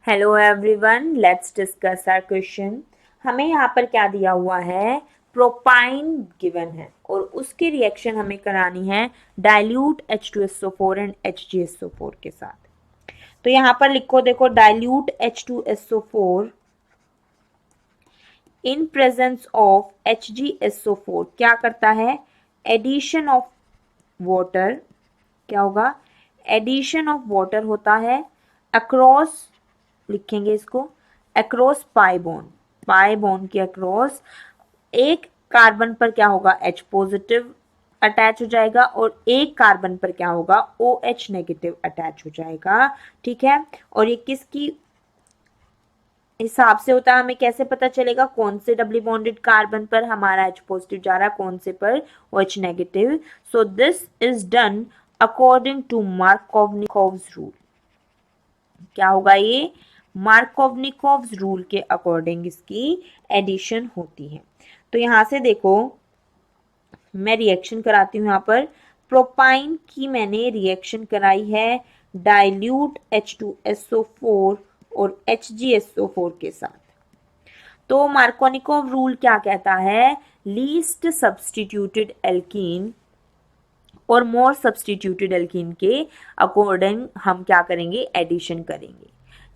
Hello everyone, let's discuss our question. हमें यहाँ पर क्या दिया हुआ है, प्रोपाइन गिवन है और उसकी रिएक्शन हमें करानी है डाइल्यूट H2SO4 एंड HgSO4 के साथ। तो यहाँ पर लिखो, देखो, dilute H2SO4 in presence of HgSO4 क्या करता है, एडिशन ऑफ वाटर। क्या होगा, एडिशन ऑफ वाटर होता है अक्रॉस, लिखेंगे इसको, across pi bond. Pi bond के अक्रॉस एक कार्बन पर क्या होगा, H पॉजिटिव अटैच हो जाएगा और एक कार्बन पर क्या होगा, OH नेगेटिव अटैच हो जाएगा। ठीक है, और ये किसकी हिसाब से होता है, हमें कैसे पता चलेगा कौन से डबली बॉन्डेड कार्बन पर हमारा H पॉजिटिव जा रहा है, कौन से पर OH negative. So this is done according to Markovnikov's rule. क्या होगा, ये मार्कोवनिकोव्स रूल के अकॉर्डिंग इसकी एडिशन होती है। तो यहां से देखो, मैं रिएक्शन कराती हूँ। यहाँ पर प्रोपाइन की मैंने रिएक्शन कराई है डाइल्यूट H2SO4 और HgSO4 के साथ। तो मार्कोनिकोव रूल क्या कहता है, लीस्ट सब्स्टिट्यूटेड एल्कीन और मोर सब्स्टिट्यूटेड एल्कीन के अकॉर्डिंग हम क्या करेंगे, एडिशन करेंगे।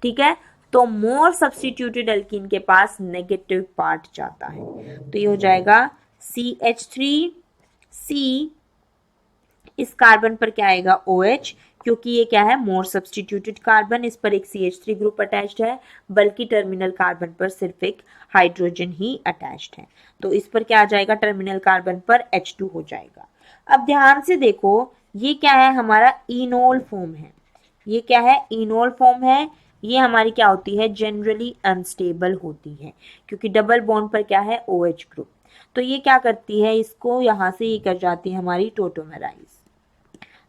ठीक है, तो मोर सब्स्टिट्यूटेड एल्कीन के पास नेगेटिव पार्ट जाता है, तो ये हो जाएगा CH3C। इस कार्बन पर क्या आएगा, OH, क्योंकि ये क्या है, मोर सब्स्टिट्यूटेड कार्बन, इस पर एक CH3 ग्रुप अटैच्ड है, बल्कि टर्मिनल कार्बन पर सिर्फ एक हाइड्रोजन ही अटैच्ड है। तो इस पर क्या आ जाएगा, टर्मिनल कार्बन पर H2 हो जाएगा। अब ध्यान से देखो, ये क्या है, हमारा इनोल फॉर्म है। ये क्या है, इनोल फॉर्म है। ये हमारी क्या होती है, जनरली अनस्टेबल होती है, क्योंकि डबल बॉन्ड पर क्या है, OH ग्रुप। तो ये क्या करती है, इसको यहां से ये कर जाती है हमारी टोटोमेराइज।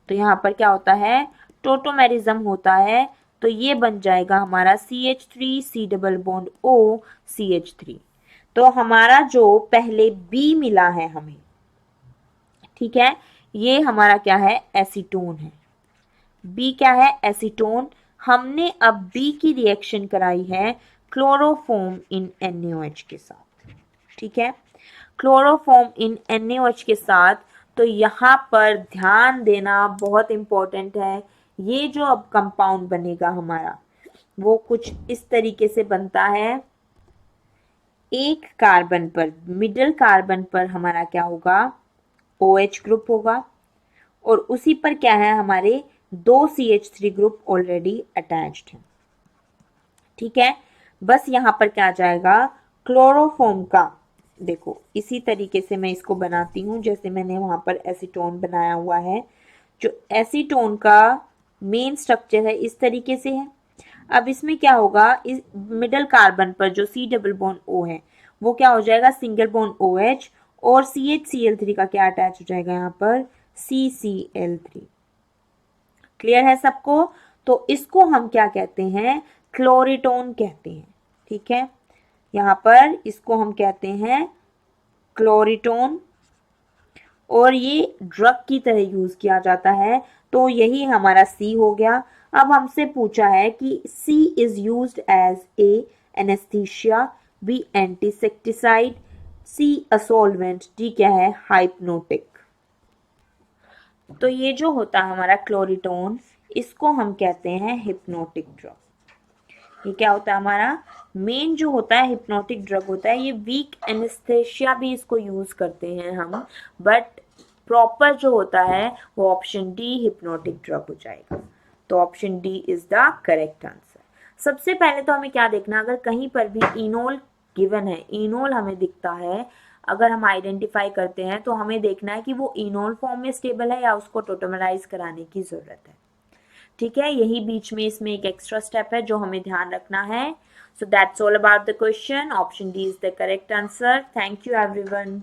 तो यहाँ पर क्या होता है, टोटोमेरिज्म होता है। तो ये बन जाएगा हमारा CH3C double bond O CH3। तो हमारा जो पहले B मिला है हमें, ठीक है, ये हमारा क्या है, एसीटोन है। B क्या है, एसीटोन। हमने अब B की रिएक्शन कराई है क्लोरोफॉर्म इन NaOH के साथ। ठीक है, क्लोरोफॉर्म इन NaOH के साथ। तो यहाँ पर ध्यान देना बहुत इंपॉर्टेंट है। ये जो अब कंपाउंड बनेगा हमारा, वो कुछ इस तरीके से बनता है। एक कार्बन पर, मिडिल कार्बन पर हमारा क्या होगा, OH ग्रुप होगा, और उसी पर क्या है, हमारे दो CH3 ग्रुप ऑलरेडी अटैच्ड हैं। ठीक है, बस यहाँ पर क्या आ जाएगा, क्लोरोफॉर्म का, देखो इसी तरीके से मैं इसको बनाती हूँ जैसे मैंने वहां पर एसीटोन बनाया हुआ है। जो एसीटोन का मेन स्ट्रक्चर है इस तरीके से है। अब इसमें क्या होगा, इस मिडल कार्बन पर जो C डबल बॉन्ड O है, वो क्या हो जाएगा, सिंगल बॉन्ड OH, और CHCl3 का क्या अटैच हो जाएगा यहाँ पर, CCl3। क्लियर है सबको। तो इसको हम क्या कहते हैं, क्लोरीटोन कहते हैं। ठीक है, यहाँ पर इसको हम कहते हैं क्लोरीटोन, और ये ड्रग की तरह यूज किया जाता है। तो यही हमारा C हो गया। अब हमसे पूछा है कि C is used as a anaesthesia, B antiseptic, C a solvent, D क्या है, हाइप्नोटिक। तो ये जो होता है हमारा क्लोरीटोन, इसको हम कहते हैं हिप्नोटिक ड्रग। ये क्या होता है, हमारा मेन जो होता है हिप्नोटिक ड्रग होता है। ये वीक एनेस्थेशिया भी इसको यूज करते हैं हम, बट प्रॉपर जो होता है वो ऑप्शन डी हिप्नोटिक ड्रग हो जाएगा। तो option D is the correct answer. सबसे पहले तो हमें क्या देखना, अगर कहीं पर भी इनोल गिवन है, इनोल हमें दिखता है, अगर हम आइडेंटिफाई करते हैं, तो हमें देखना है कि वो इनोल फॉर्म में स्टेबल है या उसको टोटोमराइज कराने की जरूरत है। ठीक है, यही बीच में इसमें एक एक्स्ट्रा स्टेप है जो हमें ध्यान रखना है। So that's all about the question. Option D is the correct answer. Thank you everyone.